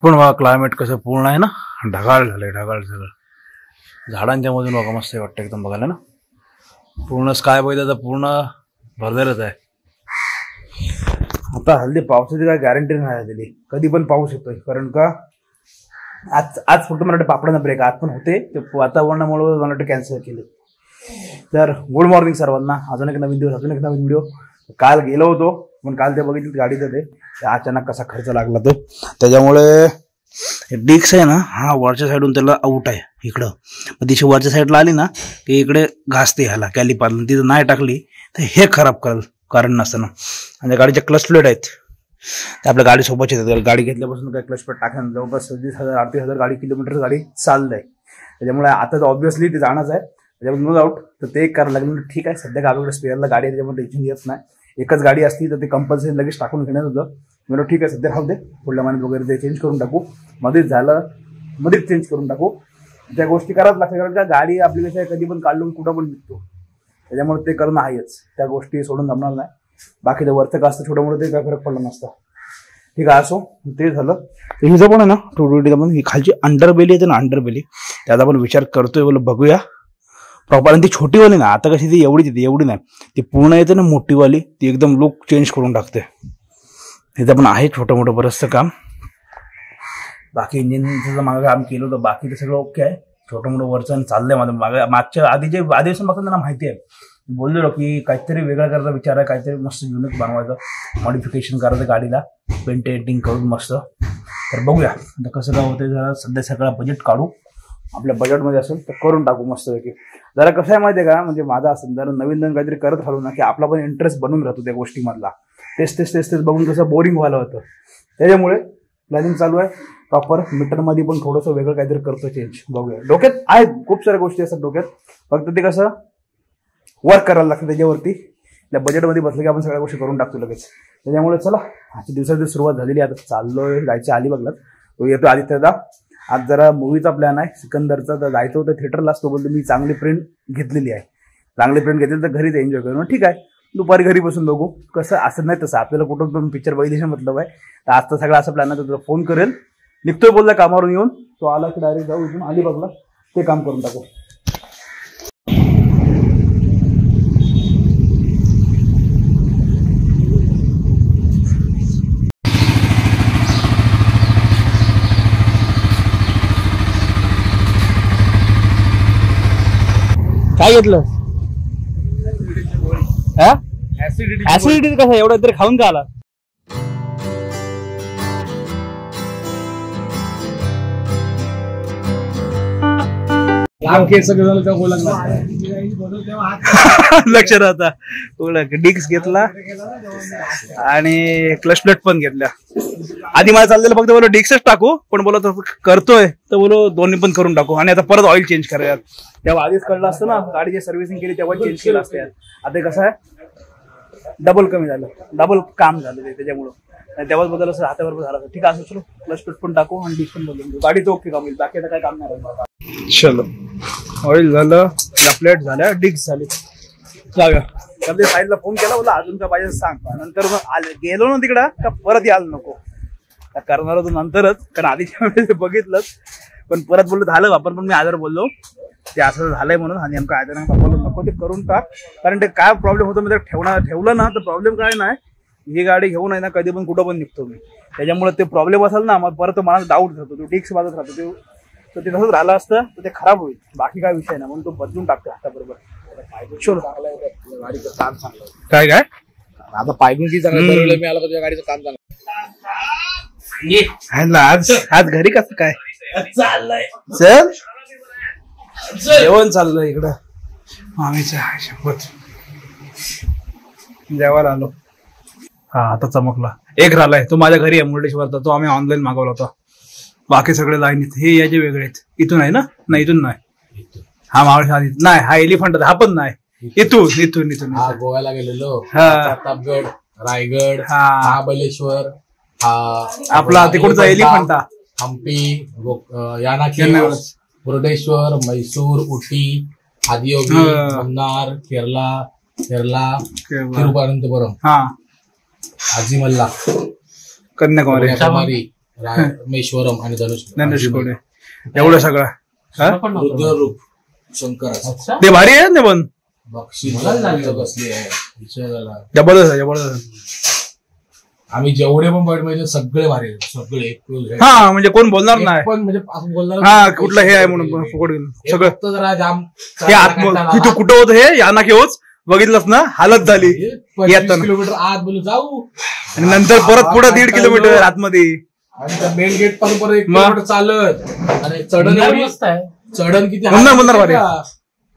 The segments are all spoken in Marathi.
पण बघा क्लायमेट कसं पूर्ण आहे ना, ढगाळ झालंय, ढगाळ सगळं झाडांच्या मधून बघा मस्त वाटतं एकदम बघायला ना. पूर्ण स्काय बघितलं तर पूर्ण भरलेलंच आहे. आता हल्ली पावसाची काय गॅरंटी नाही दिली, कधी पण पाऊस येतोय. कारण का आज फक्त मला वाटतं पापडांना ब्रेक आज पण होते, ते वातावरणामुळे मला वाटतं कॅन्सल केले. तर गुड मॉर्निंग सर्वांना, अजून एक नवीन दिवस, अजून एक नवीन व्हिडिओ. काल गेलो होतो पण काल ते बघितलं गाडीचं ते अचानक कसा खर्च लागला तो, त्याच्यामुळे डिक्स आहे ना हा वरच्या साईडून त्याला आउट आहे इकडं. मग दिवशी वरच्या साईडला आली ना की इकडे घासते ह्याला कॅलिपारला, तिथं नाही टाकली तर हे खराब करेल कारण नसताना. आणि गाडीच्या क्लच प्लेट आहेत ते आपल्या गाडीसोबतच येतात. गाडी घेतल्यापासून काय क्लच प्लेट टाकण्यात जवळपास 26,000-38,000 गाडी किलोमीटर गाडी चाललंय. त्याच्यामुळे आता तर ऑब्व्हियसली ते जाणंच आहे, त्याच्यामुळे नो डाऊट. तर ते एक करायला लागलं. ठीक आहे, सध्या गाडीकडे स्पेअरला गाडी आहे त्याच्यामुळे टेन्शन येत नाही. एकच गाडी असती तर ते कंपल्सरी लगेच टाकून घेण्यात होतं. म्हणून ठीक आहे सध्या राहू दे, पुढल्या महिन्यात वगैरे ते चेंज करून टाकू, मध्येच झालं मध्येच चेंज करून टाकू. त्या गोष्टी करावंच लागतात कारण का गाडी आपली कशी आहे कधी पण काढून कुठं पण निघतो, त्याच्यामुळे ते करणं आहेच. त्या गोष्टी सोडून जमणार नाही. बाकी ते वरचं का असतं छोटं मोठं ते काय फरक पडला नसतं. ठीक आहे, असो ते झालं. हिचं पण आहे ना टू पण ही खालची अंडरबेली येते ना, अंडरबेली त्याचा आपण विचार करतोय, बोल बघूया प्रॉपर. आणि ती छोटीवाली ना आता कशी ती एवढीच येते, एवढी नाही ती पूर्ण येते ना मोठीवाली, ती एकदम लुक चेंज करून टाकते. तिथं पण आहे छोटं मोठं बरंचसं काम. बाकी इंजिनचं मागं काम केलं होतं, बाकी ते सगळं ओके आहे. छोटं मोठं वरचं चाललंय माझं. मागच्या आधीपासून बघताना मला माहिती आहे, बोललेलो की काहीतरी वेगळा करायचा विचार आहे, काहीतरी मस्त युनिक बनवायचं, मॉडिफिकेशन करायचं गाडीला, पेंटिंग करून मस्त. तर बघूया आता कसं काय होतं. जरा सध्या सगळं बजेट काढू, आपल्या बजेटमध्ये असेल तर करून टाकू मस्तपैकी. जरा कसं आहे माहिती आहे का, म्हणजे माझा असं जरा नवीन काहीतरी करत राहू ना की आपला पण इंटरेस्ट बनून राहतो त्या गोष्टीमधला. तेच बघून कसं बोरिंग व्हायला होतं. त्याच्यामुळे प्लॅनिंग चालू आहे प्रॉपर. मीटरमध्ये पण थोडंसं वेगळं काहीतरी करतो चेंज. बघूया, डोक्यात आहेत खूप साऱ्या गोष्टी असतात डोक्यात, फक्त ते कसं वर्क करायला लागतं त्याच्यावरती. त्या बजेटमध्ये बसलं की आपण सगळ्या गोष्टी करून टाकतो लगेच. त्याच्यामुळे चला आजच्या दिवसाची सुरुवात झालेली. आता चाललोय जायचं अलिबागला. तो येतो आदित्यदा. आज जरा मूवीचा प्लॅन आहे सिकंदरचा, तर जायचं होतं थिएटरला. तो बोलतो मी चांगली प्रिंट घेतलेली आहे, चांगली प्रिंट घेतली तर घरीच एन्जॉय करू. ठीक आहे, दुपारी घरी बसून बघू. कसं असं नाही तसं आपल्याला कुठं पण पिक्चर बघितल्याशी मतलब आहे. तर आजचा सगळा असा प्लॅन आहे, तुला फोन करेल. निघतोय बोलला कामावरून येऊन, तो आला की डायरेक्ट जाऊ इथून अलिबागला, ते काम करून टाकू. काय घेतलं? ऍसिडिटी कसं एवढं तरी खाऊन का आला? लक्ष राहता. डिक्स घेतला आणि क्लच प्लेट पण घेतल्या. आधी मला चाललेलं फक्त बोलो डिक्सच टाकू, पण बोलत करतोय तर बोलो दोन्ही पण करून टाकू. आणि आता परत ऑइल चेंज करायला, तेव्हा आधीच कळलं असतं ना, गाडीची सर्व्हिसिंग केली तेव्हा चेंज केलं असतं. आता कसं आहे डबल कमी झालं, डबल काम झालं ते, त्याच्यामुळं तेव्हाच बदल असं हातावर झालं. ठीक आहे, असं चलो क्लच प्लेट पण टाकू आणि डिक्स पण बदलून घेऊ. गाडी तो ओके काम होईल, बाकी आता काय काम नाही. चलो ऑइल झालं, प्लेट झाल्या, डिक्स झाली. जाऊया. साईडला फोन केला, बोला अजून काय पाहिजे सांग. नंतर मग आले गेलो ना तिकडं का परत यायला नको, करणार होतो नंतरच, कारण आधीच्या वेळेस बघितलंच. पण परत बोललो झालं वापर, पण मी आजार बोललो ते असं झालंय म्हणून. आणि नेमकं आजार वापरलो नको ते करून टाक. कारण ते काय प्रॉब्लेम होतो मी ठेवलं ना तर प्रॉब्लेम काय नाही, ही गाडी घेऊन आहे ना कधी पण कुठं पण निघतो मी. त्याच्यामुळे ते प्रॉब्लेम असेल ना मग परत मला डाऊट राहतो, तो डिक्स वाजत राहतो, तर ते तसंच राहिलं असतं तर ते खराब होईल. बाकी काय विषय नाही, म्हणून तो बदलून टाकतो हाताबरोबर. गाडीचं काम चांगलं काय काय आता पायगुण की चांगलं मी आलो तुझ्या गाडीचं काम चांगलं. आज घरी कसं काय चाललंय? चल जेवण चाललंय इकडं मामीच्या शपथ जेवायला आलो. हा आता चमकला. एक राहिलाय तो माझ्या घरी आहे मुर्डेश्वरचा, तो आम्ही ऑनलाईन मागवला होता. बाकी सगळे लाईनीत. हे याचे वेगळे आहेत. इथून आहे ना? नाही इथून नाही. हा मावळ नाही, हा एलिफंट हा पण नाही. इथून गोव्याला गेलेलो, प्रतापगड, रायगड, महाबळेश्वर, आपला तिकडचा एलिफंटा, हम्पी, याना मुर्डेश्वर, मैसूर, उटी, आदियोगी, मन्नार, केरला, तिरुवनंतपुरम, आजीमल्ला, कन्याकुमारी, रामेश्वरम आणि धनुष्कोडे एवढं सगळं रुद्ररूप शंकर ते भारी आहे ना पण बक्षीस कसली आहे जबरदस्त आहे जबरदस्त. आम्ही जेवढे पण पॉईंट म्हणजे सगळे भारी आहेत, सगळे हा म्हणजे कोण बोलणार नाही पण म्हणजे असं बोलणार हा कुठलं हे आहे म्हणून फुकट गेलं सगळं. फक्त जरा जाम हे तिथं कुठं होतं हे याना केवच बघितलंच ना हालत झाली 25 किलोमीटर आत बोलू जाऊ आणि नंतर परत पुढे 1.5 किलोमीटर आतमध्ये आणि त्या मेन गेट पासून परत 1 किलोमीटर चालत आणि चढण किती बोलणार भारी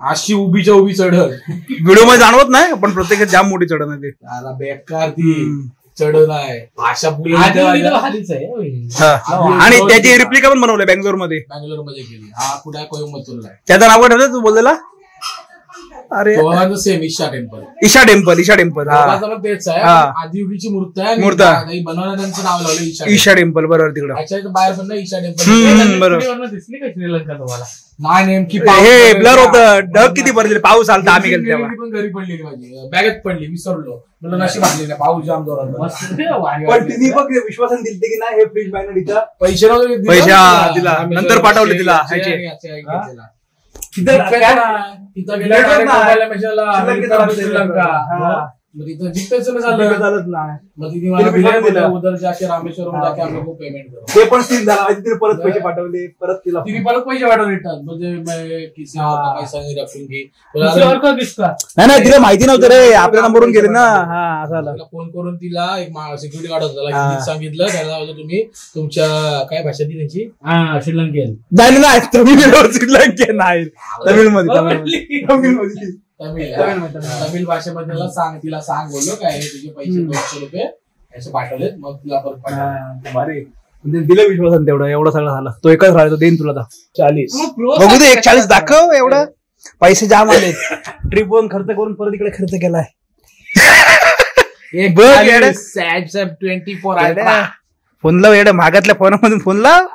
अशी उभीच्या उभी चढण व्हिडिओ मध्ये जाणवत नाही पण प्रत्येक जाम मोठी चढण आहे ती बेकार ती चढण आहे भाषा आणि त्याची रिप्लिका पण बनवली बँगलोर मध्ये केली. हा कुठे कोयंबतूरला आहे. त्याचं नाव काय ठेवलं तू बोललेला अरे same Isha temple Isha temple हा पण तेच आहे आदियोगीची मूर्ती आहे बनवण्याचं त्यांचं नाव लावलं ईशा टेम्पल बरोबर तिकडं बाहेर पण ईशा टेम्पल बरोबर दिसली का श्रीलंका तुम्हाला नाही नेमकी हे ब्लर होतं ढग किती भरलेले पाऊस आलता आम्ही गेलो तेव्हा पण घरी पडलेली माझी बॅगेत पडली विसरलो म्हणलं नशीब वाटले पाऊस जाम जोरात पण तिने बघ विश्वासन दिलते की नाही हे फ्रीज मॅग्नेटचा पैसे नव्हते पैसे दिला नंतर पाठवले तिला तिथं जिंकायचं झालं मग तिने मला उधर जाके रामेश्वरम जाके आम्ही खूप पेमेंट करू ते पण सीन झाला तिने परत पैसे पाठवले परत तिला तिने परत पैसे पाठवले रिटर्न म्हणजे किसी पैसा नाही रखूंगी नाही तिला माहिती नव्हतं रे आपल्या नंबरून गेले ना हा असं फोन करून तिला एक सिक्युरिटी गार्ड होता सांगितलं त्याला तुम्ही तुमच्या काय भाषा ती त्यांची श्रीलंकेन नाही श्रीलंकेन नाही तमिळ भाषेमध्ये सांग तिला सांग बोललो काय तुझे पैसे 200 रुपये असे पाठवलेत मग तुला परत दिलं विश्वासन तेवढं एवढं सगळं झालं तो एकच राहिला तो देईन तुला 40 बघू दे 140 दाखव एवढं पैसे जाम आले ट्रिप वन खर्च करून परत इकडे खर्च केलाय 24 फोन लाव एवढ्या महागातल्या फोनामधून फोन लाव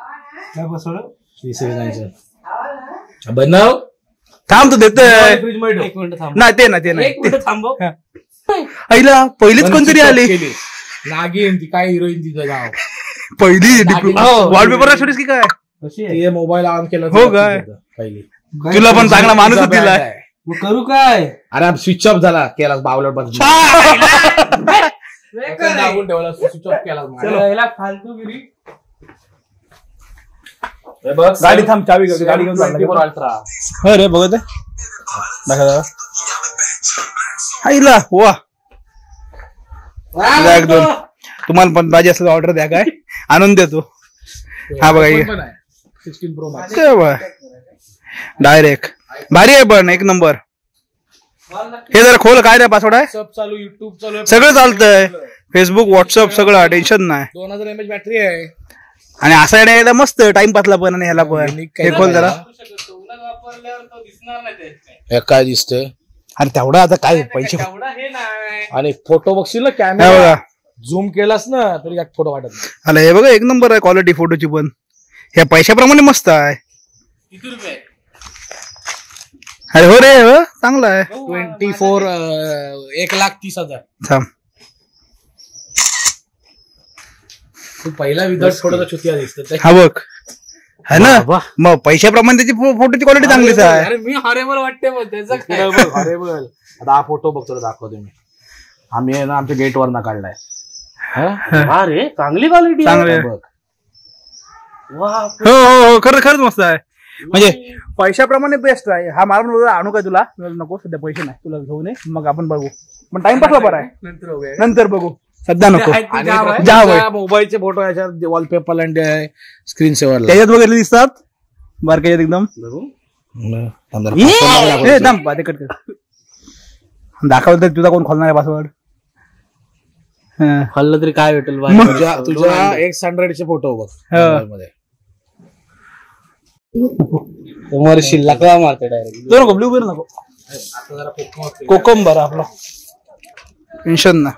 बनव थांब तू देत नाही ते थांबव आईला पहिलीच कोणतरी आली नागिन ती काय हिरोईन तिचं नाव पहिली वॉलपेपर छोटीस की काय मोबाईल ऑन केला हो काय पहिली तुला पण चांगला माणूस दिलाय करू काय अरे स्विच ऑफ झाला केला बावलट बस ठेवला स्विच ऑफ केला फालतूगिरी गाडी थांब चावी गाडी घेऊन अरे बघत आईला वा दोन तुम्हाला पण पाहिजे असं ऑर्डर द्या काय आणून देतो हा बघा 16 Pro डायरेक्ट भारी आहे पण एक नंबर हे जरा खोल काय रे पासवर्ड आहे सब चालू युट्यूब चालू सगळं चालतंय फेसबुक व्हॉट्सअप सगळं टेन्शन नाही 2000 mAh बॅटरी आहे आणि असा एकदा मस्त टाइमपासला पण आणि ह्याला पण हे खोल जरा काय दिसतंय अरे तेवढा आता काय पैसे आणि फोटो बघशील ना कॅमेरा झूम केलास ना तरी एक फोटो वाटत नाही. अरे हे बघा एक नंबर आहे क्वालिटी फोटोची पण ह्या पैशाप्रमाणे मस्त आहे किती रुपये अरे हो रे हो चांगला आहे 24 1,30,000 थांब तू पहिला विदाउट फोटोचा चुतिया दिसतो हा बघ है ना मग पैशाप्रमाणे त्याची फोटोची क्वालिटी चांगलीच आहे अरे मी हॉरेबल वाटते मग त्याचं काय हॉरेबल आता हा फोटो बघतो दाखवतो मी आम्ही ना आमच्या गेट वर ना काढलाय अरे चांगली क्वालिटी बघ हो खरंच मस्त आहे म्हणजे पैशाप्रमाणे बेस्ट आहे हा मला आणू काय तुला नको सध्या पैसे नाही तुला घेऊन ये मग आपण बघू पण टाइमपासला बरं आहे नंतर बघू सध्या नको मोबाईलचे फोटो याच्यात वॉलपेपर अँड स्क्रीन सेव्हर त्याच्यात वगैरे दिसतात बारकाच्यात एकदम दाखवत तुझा कोण खोलणार आहे पासवर्ड खोललं तरी काय भेटेल तुझ्या 100 चे फोटो बघ तुम्हाला शिल्लक मारते डायरेक्ट नको ब्लू बेर नको कोकम बरं आपला टेन्शन ना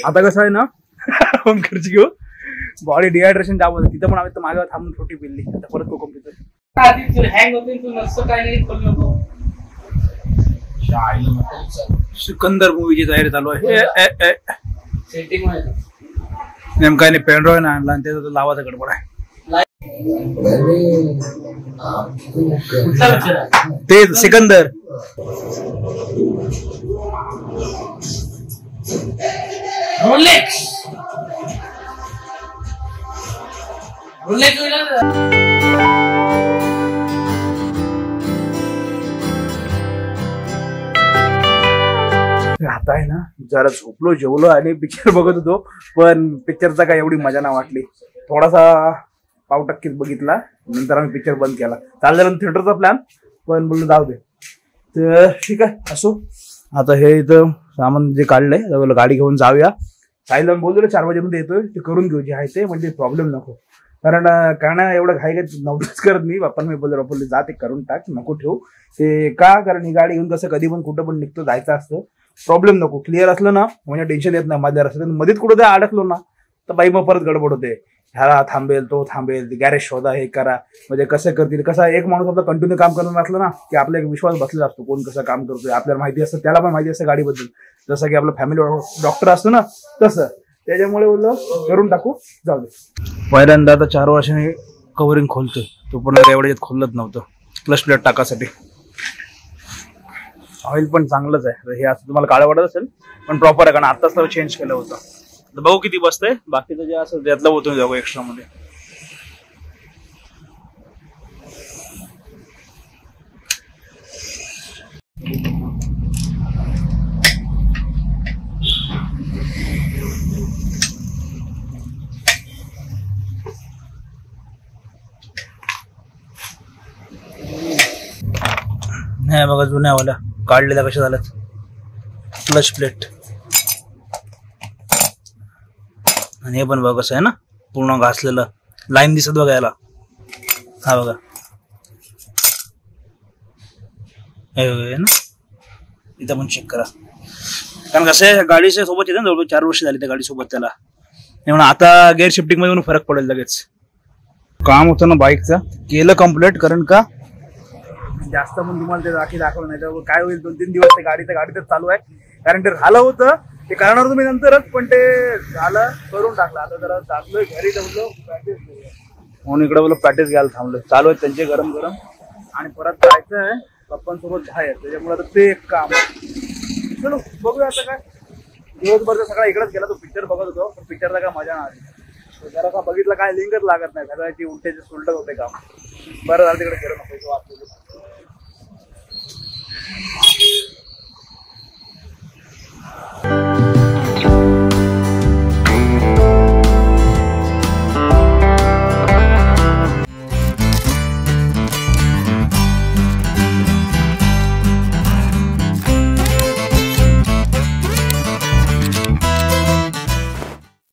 आता कसं आहे ना ओमकारची घेऊ बॉडी डिहायड्रेशन जाम होतं तिथं पण आम्ही माझ्यावर थांबून छोटी पिल्ली आता परत कोकम पितो हँग होते तू नसतं काय नाही खोल नको सिकंदर मूवीची तयारी चालू आहे सेटिंग नेमका नाही पेनड्रॉय ना आणला आणि त्याचा लावाचा गडबड आहे. ते सिकंदर आता आहे ना जरा झोपलो जेवलो आणि पिक्चर बघत होतो पण पिक्चरचा काय एवढी मजा नाही वाटली. थोडासा 5% बघितला नंतर आम्ही पिक्चर बंद केला. चाललेला थिएटरचा प्लॅन पण बोललो जाऊ दे. तर ठीक आहे असो. आता हे इथं सामान जे काढलंय गाडी घेऊन जाऊया. साईला बोललो 4 वाजेमध्ये येतोय ते करून घेऊ जे आहे ते म्हणजे प्रॉब्लेम नको. कारण काय ना एवढं घाई नव्हतंच करत मी. बाप्पा मी बोललो जा ते करून टाक नको ठेवू ते का. कारण ही गाडी घेऊन कसं कधी पण कुठं पण निघतो जायचं असतं. प्रॉब्लेम नको. क्लिअर असलं ना म्हणजे टेन्शन येत नाही. माझ्या रस्त्यात मध्येच कुठं ते अडकलो ना तर बाई मग परत गडबड होते. ह्याला थांबेल तो थांबेल गॅरेज शोधा हे करा म्हणजे कसं करतील. कसा एक माणूस आपला कंटिन्यू काम करणार असलं ना की आपला एक विश्वास बसलेला असतो कोण कसं काम करतोय. आपल्याला माहिती असतं त्याला पण माहिती असतं गाडीबद्दल. जसं की आपलं फॅमिली डॉक्टर असतो ना तसं. त्याच्यामुळे बोललो करून टाकू जाऊ दे. पहिल्यांदा आता 4 वर्षांनी कव्हरिंग खोलतोय. तो पण एवढ्यात खोलत नव्हतं क्लच प्लेट टाकासाठी. ऑइल पण चांगलंच आहे. हे असं तुम्हाला काळं वाटत असेल पण प्रॉपर आहे कारण आताच तर चेंज केलं होतं. तर बघू किती बसतंय. बाकीचं जे असं त्यातलं होतं जाऊ एक्स्ट्रा मध्ये. नाही बघा जुन्यावाल्या काढलेल्या कशा झाल्यात क्लच प्लेट. आणि हे पण बघा कसं आहे ना पूर्ण घासलेलं लाईन दिसत बघा याला. हा बघा हे ना इथं पण चेक करा. कारण कसं आहे गाडीच्या सोबत येते ना जवळजवळ 4 वर्ष झाली त्या गाडीसोबत त्याला. म्हणून आता गेअर शिफ्टिंग मध्ये फरक पडेल लगेच. काम होतं ना बाईकचं केलं कम्प्लीट. कारण का जास्त पण तुम्हाला ते राखी दाखवलं नाही तर काय होईल 2-3 दिवस ते गाडीतच चालू आहे. कारण ते झालं होतं ते करणार तुम्ही नंतरच पण ते झालं करून टाकलं. आता जरा जातलोय घरी जमलो प्रॅक्टिस म्हणून इकडे बोल प्रॅक्टिस घ्यायला थांबलोय. चालू आहे त्यांचे गरम गरम आणि परत जायचं आहे पप्पांसोबत बाहेर. त्याच्यामुळे आता ते एक काम आहे. चलो बघूया आता काय. दिवसभर सगळा इकडेच गेला. तो पिक्चर बघत होतो पण पिक्चरला काय मजा नाही. जरा बघितलं काय लिंकच लागत नाही. सगळ्याची उलट्याचे सुलटच होते काम. बरं झालं तिकडे गेलो नको वाचतो.